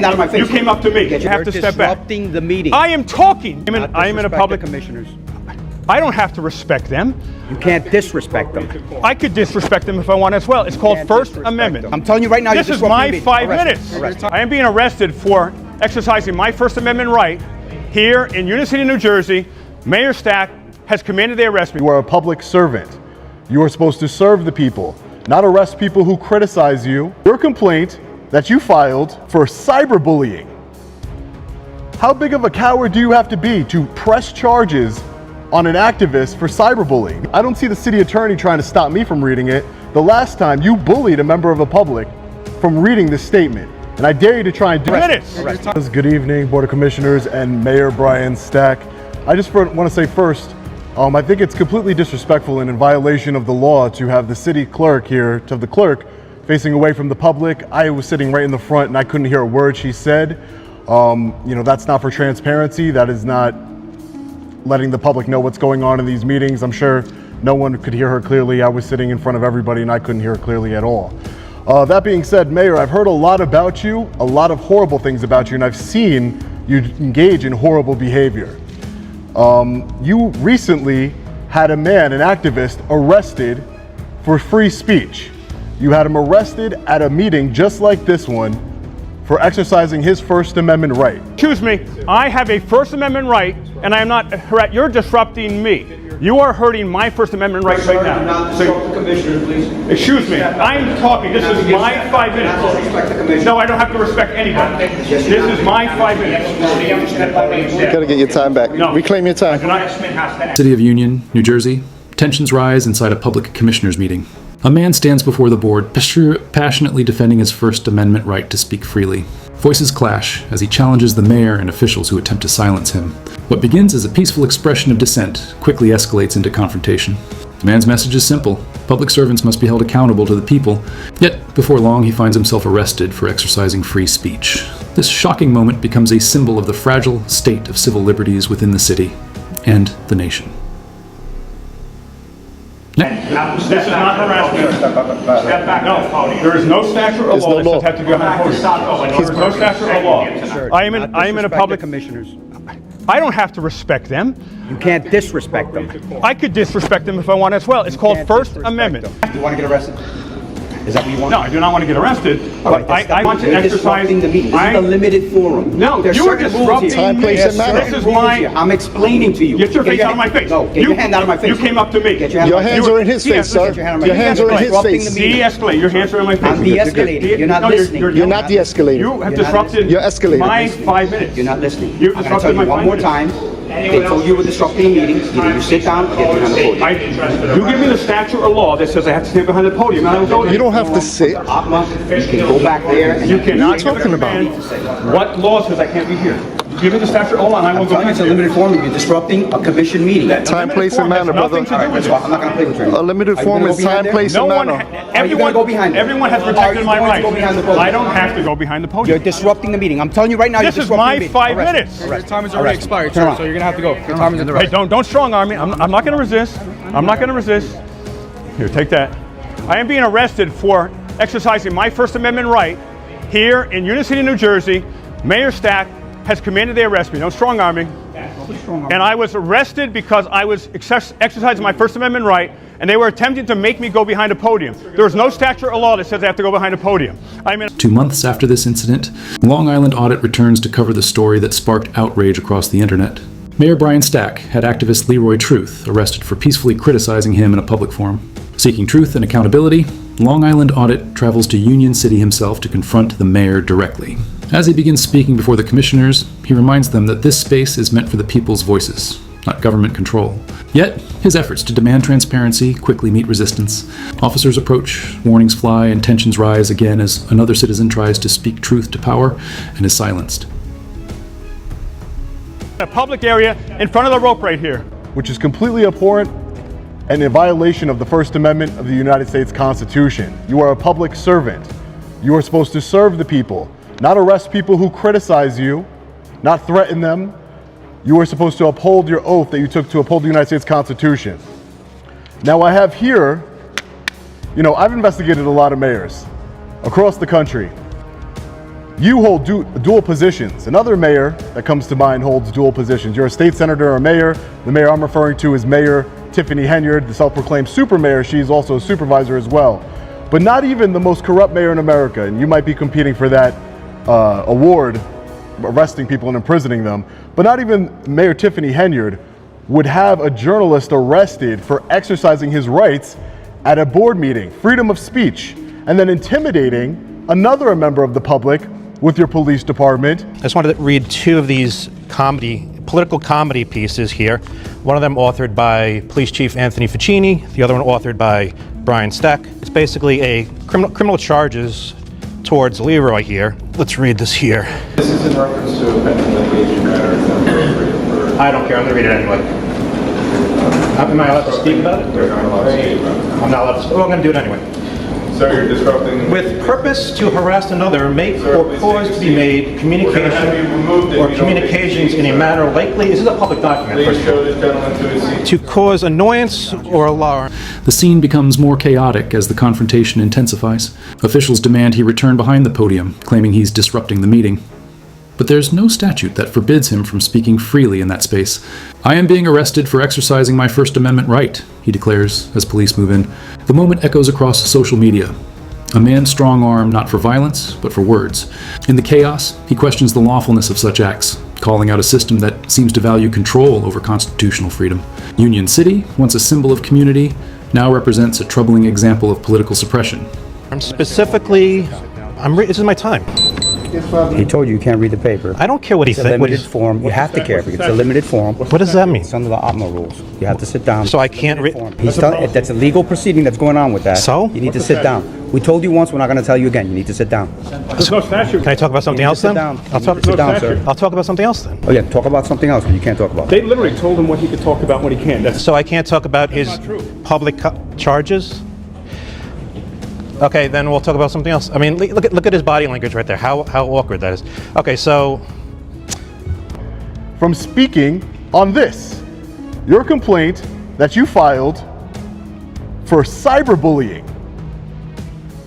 hand out of my face. You came up to me. You have to step back. Disrupting the meeting. I am talking. I am in a public. Commissioners. I don't have to respect them. You can't disrespect them. I could disrespect them if I want as well. It's called First Amendment. I'm telling you right now. This is my 5 minutes. I am being arrested for exercising my First Amendment right here in Union City, New Jersey. Mayor Stack has commanded they arrest me. You are a public servant. You are supposed to serve the people, not arrest people who criticize you. Your complaint that you filed for cyberbullying. How big of a coward do you have to be to press charges on an activist for cyberbullying? I don't see the city attorney trying to stop me from reading it. The last time you bullied a member of the public from reading this statement, and I dare you to try and do it. Good evening, Board of Commissioners and Mayor Brian Stack. I just want to say first, I think it's completely disrespectful and in violation of the law to have the city clerk here, to have the clerk facing away from the public. I was sitting right in the front and I couldn't hear a word she said. That's not for transparency. That is not letting the public know what's going on in these meetings. I'm sure no one could hear her clearly. I was sitting in front of everybody and I couldn't hear her clearly at all. That being said, Mayor, I've heard a lot about you, a lot of horrible things about you, and I've seen you engage in horrible behavior. You recently had a man, an activist, arrested for free speech. You had him arrested at a meeting just like this one for exercising his First Amendment right. Excuse me, I have a First Amendment right, and I am not, you're disrupting me. You are hurting my First Amendment right right now. Commissioner, please. Excuse me, I'm talking, this is my 5 minutes. No, I don't have to respect anybody. This is my 5 minutes. You gotta get your time back. No. Reclaim your time. City of Union, New Jersey. Tensions rise inside a public commissioners meeting. A man stands before the board, passionately defending his First Amendment right to speak freely. Voices clash as he challenges the mayor and officials who attempt to silence him. What begins as a peaceful expression of dissent quickly escalates into confrontation. The man's message is simple. Public servants must be held accountable to the people. Yet, before long, he finds himself arrested for exercising free speech. This shocking moment becomes a symbol of the fragile state of civil liberties within the city and the nation. This is not harassment. Step back. No, there is no statute or law that says have to go behind the podium. There is no statute or law. I am in a public. Commissioners. I don't have to respect them. You can't disrespect them. I could disrespect them if I want as well. It's called First Amendment. You want to get arrested? Is that what you want? No, I do not want to get arrested. But I want to exercise. The meeting. This is a limited forum. No, you are disrupting Time, place, and manner. This is my. I'm explaining to you. Get your face out of my face. No, get your hand out of my face. You came up to me. Your hands are in his face, sir. Your hands are in his face. De-escalate. Your hands are in my face. I'm de-escalating. You're not listening. You're not de-escalating. You have disrupted You're escalating. my 5 minutes. You're not listening. You've I'm going to tell disrupted you my one 5 more minutes. time. They told you were disrupting the meeting. Either you sit down or get behind the podium. You give me the statute or law that says I have to stay behind the podium, and I will go there. You don't have to sit. Atma, you can go back there. And You cannot What are you talking about? What law says I can't be here? Give me the statute or law, and I will I'm go telling you, back it's a there. limited forum. You're disrupting a commission meeting. Time, place, and manner, brother. Nothing to do with So I'm not going to play with you. A limited form is time, place, No and one, manner. everyone, go behind it? everyone has Are you protected my going to rights. go behind the podium? I don't have to go behind the You're podium. disrupting the meeting. I'm telling you right now. This is my 5 minutes. Your time is already expired, Turn sir, around. so you're gonna have to go. Your time is in the Hey, don't strong arm me. I'm not going to resist. I'm not going to resist. Here, take that. I am being arrested for exercising my First Amendment right here in Union City, New Jersey. Mayor Stack has commanded they arrest me. Don't strong arm me. And I was arrested because I was exercising my First Amendment right, and they were attempting to make me go behind a podium. There is no statute or law that says I have to go behind a podium. 2 months after this incident, Long Island Audit returns to cover the story that sparked outrage across the internet. Mayor Brian Stack had activist Leroy Truth arrested for peacefully criticizing him in a public forum. Seeking truth and accountability, Long Island Audit travels to Union City himself to confront the mayor directly. As he begins speaking before the commissioners, he reminds them that this space is meant for the people's voices, not government control. Yet, his efforts to demand transparency quickly meet resistance. Officers approach, warnings fly, and tensions rise again as another citizen tries to speak truth to power and is silenced. A public area in front of the rope right here. Which is completely abhorrent and in violation of the First Amendment of the United States Constitution. You are a public servant. You are supposed to serve the people, not arrest people who criticize you, not threaten them. You are supposed to uphold your oath that you took to uphold the United States Constitution. Now I have here, I've investigated a lot of mayors across the country. You hold dual positions. Another mayor that comes to mind holds dual positions. You're a state senator or a mayor. The mayor I'm referring to is Mayor Tiffany Henyard, the self-proclaimed super mayor. She's also a supervisor as well. But not even the most corrupt mayor in America, and you might be competing for that award, arresting people and imprisoning them, but not even Mayor Tiffany Henyard would have a journalist arrested for exercising his rights at a board meeting, freedom of speech, and then intimidating another member of the public with your police department. I just wanted to read two of these political comedy pieces here. One of them authored by Police Chief Anthony Ficini, the other one authored by Brian Stack. It's basically a criminal charges towards Leroy here. Let's read this here. This is in reference to a pending litigation matter. It's not appropriate for... I don't care, I'm gonna read it anyway. Am I allowed to speak about it? You're not allowed to speak about it. I'm not allowed to speak. Well, I'm gonna do it anyway. Sir, you're disrupting... With purpose to harass another, make or cause to be made communication or communications in a manner likely, this is a public document, Please show this gentleman to his seat. to cause annoyance or alarm. The scene becomes more chaotic as the confrontation intensifies. Officials demand he return behind the podium, claiming he's disrupting the meeting. But there's no statute that forbids him from speaking freely in that space. "I am being arrested for exercising my First Amendment right," he declares as police move in. The moment echoes across social media. A man's strong arm not for violence, but for words. In the chaos, he questions the lawfulness of such acts, calling out a system that seems to value control over constitutional freedom. Union City, once a symbol of community, now represents a troubling example of political suppression. Specifically, this is my time. He told you can't read the paper. I don't care what he It's a thinks. limited form. You have to care because it's a limited form. What does that mean? It's under the OPMA rules. You have to sit down. So I can't read. That's a legal proceeding that's going on with that. So? You need to sit down. We told you once, we're not going to tell you again. You need to sit down. There's no statute. Can I talk about something else Sit then? down. I'll talk. Sit down, sir. I'll talk about something else then. Oh yeah, talk about something else when you can't talk about. They literally told him what he could talk about, what he can't. That's So I can't talk about his not true. public charges. Okay, then we'll talk about something else. I mean, look at his body language right there. How awkward that is. Okay, so From speaking on this, your complaint that you filed for cyberbullying.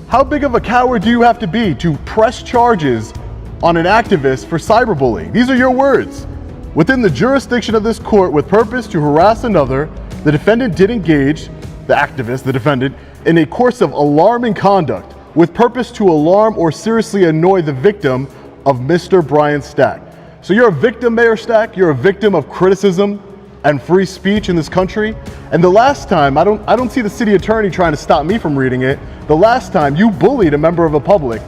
How big of a coward do you have to be to press charges on an activist for cyberbullying? These are your words. Within the jurisdiction of this court with purpose to harass another, the defendant did engage, the activist, the defendant, in a course of alarming conduct with purpose to alarm or seriously annoy the victim of Mr. Brian Stack. So you're a victim, Mayor Stack. You're a victim of criticism and free speech in this country. And the last time, I don't see the city attorney trying to stop me from reading it. The last time you bullied a member of the public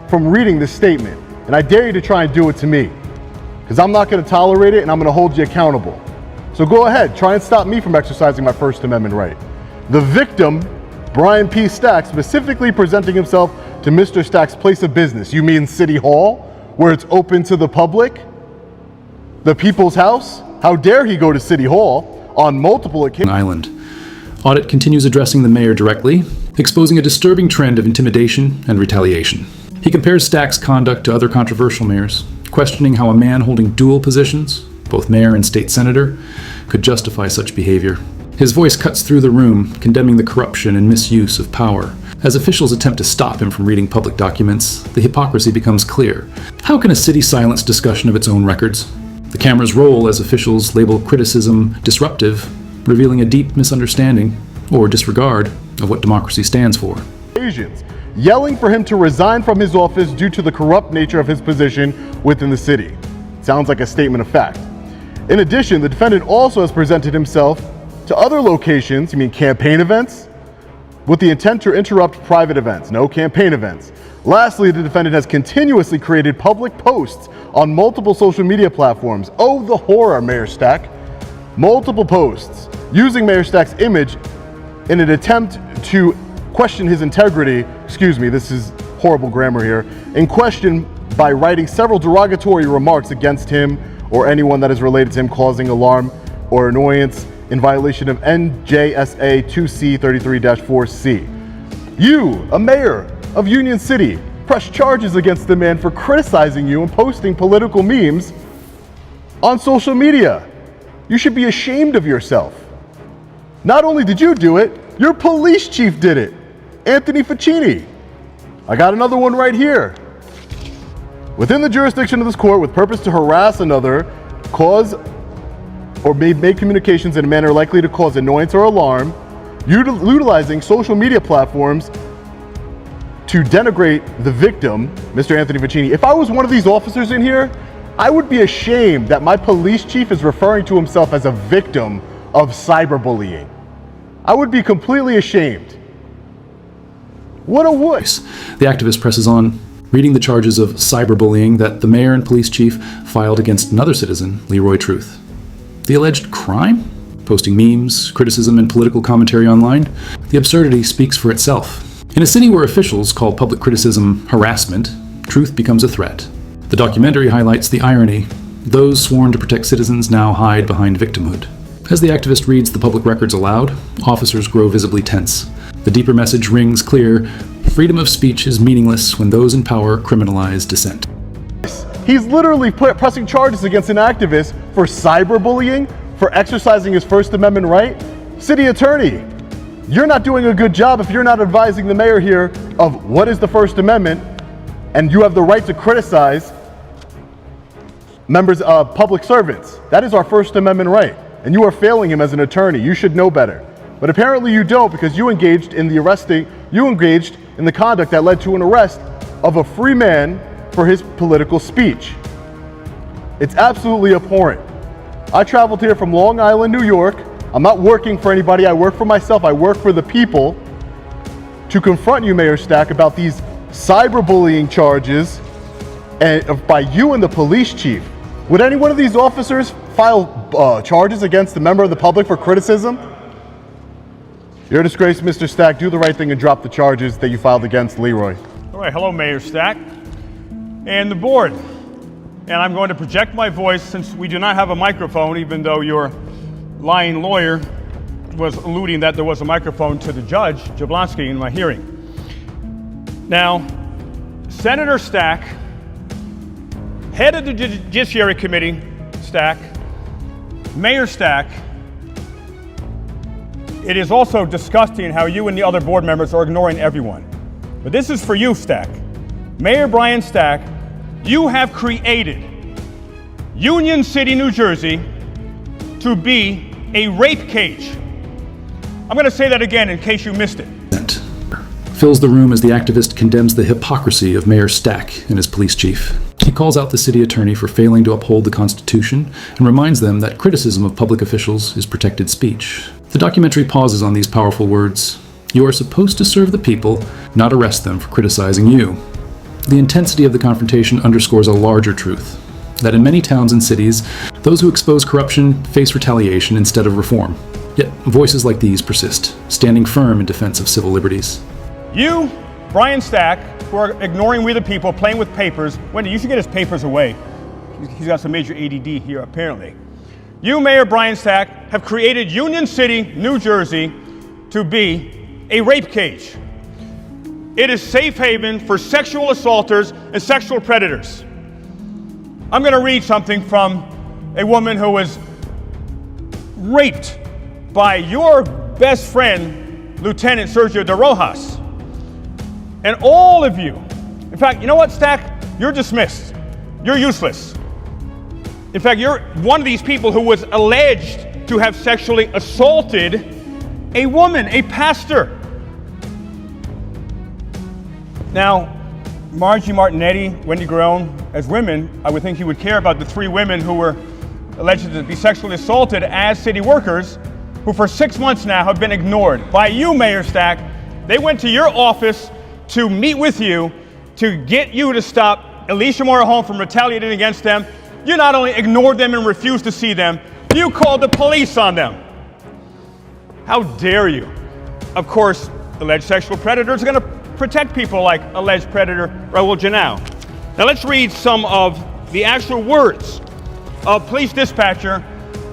from reading this statement. And I dare you to try and do it to me, because I'm not going to tolerate it and I'm going to hold you accountable. So go ahead, try and stop me from exercising my First Amendment right. The victim, Brian P. Stack, specifically presenting himself to Mr. Stack's place of business. You mean City Hall, where it's open to the public? The people's house? How dare he go to City Hall on multiple occasions? Island. Audit continues addressing the mayor directly, exposing a disturbing trend of intimidation and retaliation. He compares Stack's conduct to other controversial mayors, questioning how a man holding dual positions, both mayor and state senator, could justify such behavior. His voice cuts through the room, condemning the corruption and misuse of power. As officials attempt to stop him from reading public documents, the hypocrisy becomes clear. How can a city silence discussion of its own records? The cameras roll as officials label criticism disruptive, revealing a deep misunderstanding or disregard of what democracy stands for. Yelling for him to resign from his office due to the corrupt nature of his position within the city. Sounds like a statement of fact. In addition, the defendant also has presented himself to other locations, you mean campaign events, with the intent to interrupt private events, no campaign events. Lastly, the defendant has continuously created public posts on multiple social media platforms. Oh, the horror, Mayor Stack. Multiple posts using Mayor Stack's image in an attempt to question his integrity, excuse me, this is horrible grammar here, in question by writing several derogatory remarks against him or anyone that is related to him, causing alarm or annoyance in violation of NJSA 2C33-4C. You, a mayor of Union City, press charges against the man for criticizing you and posting political memes on social media. You should be ashamed of yourself. Not only did you do it, your police chief did it, Anthony Ficini. I got another one right here. within the jurisdiction of this court with purpose to harass another, cause or may make communications in a manner likely to cause annoyance or alarm, utilizing social media platforms to denigrate the victim, Mr. Anthony Vicini. If I was one of these officers in here, I would be ashamed that my police chief is referring to himself as a victim of cyberbullying. I would be completely ashamed. What a wuss. The activist presses on, reading the charges of cyberbullying that the mayor and police chief filed against another citizen, Leroy Truth. The alleged crime? Posting memes, criticism, and political commentary online? The absurdity speaks for itself. In a city where officials call public criticism harassment, truth becomes a threat. The documentary highlights the irony. Those sworn to protect citizens now hide behind victimhood. As the activist reads the public records aloud, officers grow visibly tense. The deeper message rings clear: freedom of speech is meaningless when those in power criminalize dissent. He's literally pressing charges against an activist for cyberbullying, for exercising his First Amendment right. City attorney, you're not doing a good job if you're not advising the mayor here of what is the First Amendment, and you have the right to criticize members of public servants. That is our First Amendment right, and you are failing him as an attorney. You should know better. But apparently you don't, because you engaged in the conduct that led to an arrest of a free man for his political speech. It's absolutely abhorrent. I traveled here from Long Island, New York. I'm not working for anybody. I work for myself. I work for the people to confront you, Mayor Stack, about these cyberbullying charges by you and the police chief. Would any one of these officers file charges against a member of the public for criticism? You're a disgrace, Mr. Stack. Do the right thing and drop the charges that you filed against Leroy. All right, hello, Mayor Stack and the board. And I'm going to project my voice since we do not have a microphone, even though your lying lawyer was alluding that there was a microphone to the judge, Jablonski, in my hearing. Now, Senator Stack, head of the Judiciary Committee, Stack, Mayor Stack, it is also disgusting how you and the other board members are ignoring everyone. But this is for you, Stack. Mayor Brian Stack, you have created Union City, New Jersey, to be a rape cage. I'm going to say that again in case you missed it. Fills the room as the activist condemns the hypocrisy of Mayor Stack and his police chief. He calls out the city attorney for failing to uphold the Constitution and reminds them that criticism of public officials is protected speech. The documentary pauses on these powerful words. You are supposed to serve the people, not arrest them for criticizing you. The intensity of the confrontation underscores a larger truth, that in many towns and cities, those who expose corruption face retaliation instead of reform. Yet voices like these persist, standing firm in defense of civil liberties. You, Brian Stack, who are ignoring we the people, playing with papers. Wendy, you should get his papers away. He's got some major ADD here, apparently. You, Mayor Brian Stack, have created Union City, New Jersey, to be a rape cage. It is safe haven for sexual assaulters and sexual predators. I'm going to read something from a woman who was raped by your best friend, Lieutenant Sergio de Rojas. And all of you, in fact, you know what, Stack? You're dismissed. You're useless. In fact, you're one of these people who was alleged to have sexually assaulted a woman, a pastor. Now, Margie Martinetti, Wendy Guerrero, as women, I would think you would care about the 3 women who were alleged to be sexually assaulted as city workers, who for 6 months now have been ignored by you, Mayor Stack. They went to your office to meet with you to get you to stop Alicia Moore from retaliating against them. You not only ignored them and refused to see them, you called the police on them. How dare you? Of course, alleged sexual predators are going to protect people like alleged predator Raul Janau. Now let's read some of the actual words of police dispatcher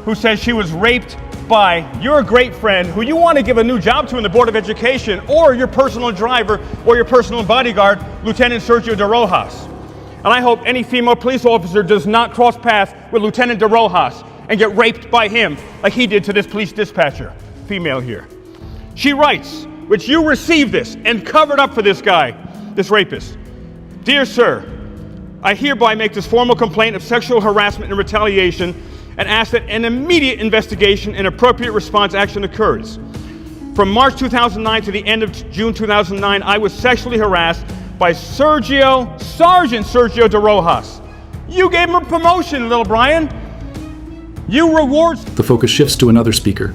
who says she was raped by your great friend who you want to give a new job to in the Board of Education, or your personal driver or your personal bodyguard, Lieutenant Sergio de Rojas. And I hope any female police officer does not cross paths with Lieutenant de Rojas and get raped by him like he did to this police dispatcher, female here. She writes, which you received this and covered up for this guy, this rapist. Dear sir, I hereby make this formal complaint of sexual harassment and retaliation and ask that an immediate investigation and appropriate response action occurs. From March 2009 to the end of June 2009, I was sexually harassed by Sergeant Sergio de Rojas. You gave him a promotion, little Brian. You reward. The focus shifts to another speaker,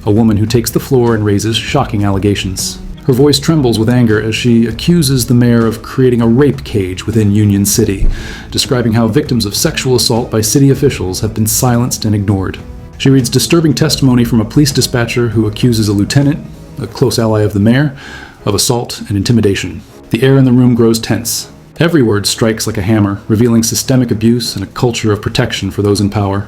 a woman who takes the floor and raises shocking allegations. Her voice trembles with anger as she accuses the mayor of creating a rape cage within Union City, describing how victims of sexual assault by city officials have been silenced and ignored. She reads disturbing testimony from a police dispatcher who accuses a lieutenant, a close ally of the mayor, of assault and intimidation. The air in the room grows tense. Every word strikes like a hammer, revealing systemic abuse and a culture of protection for those in power.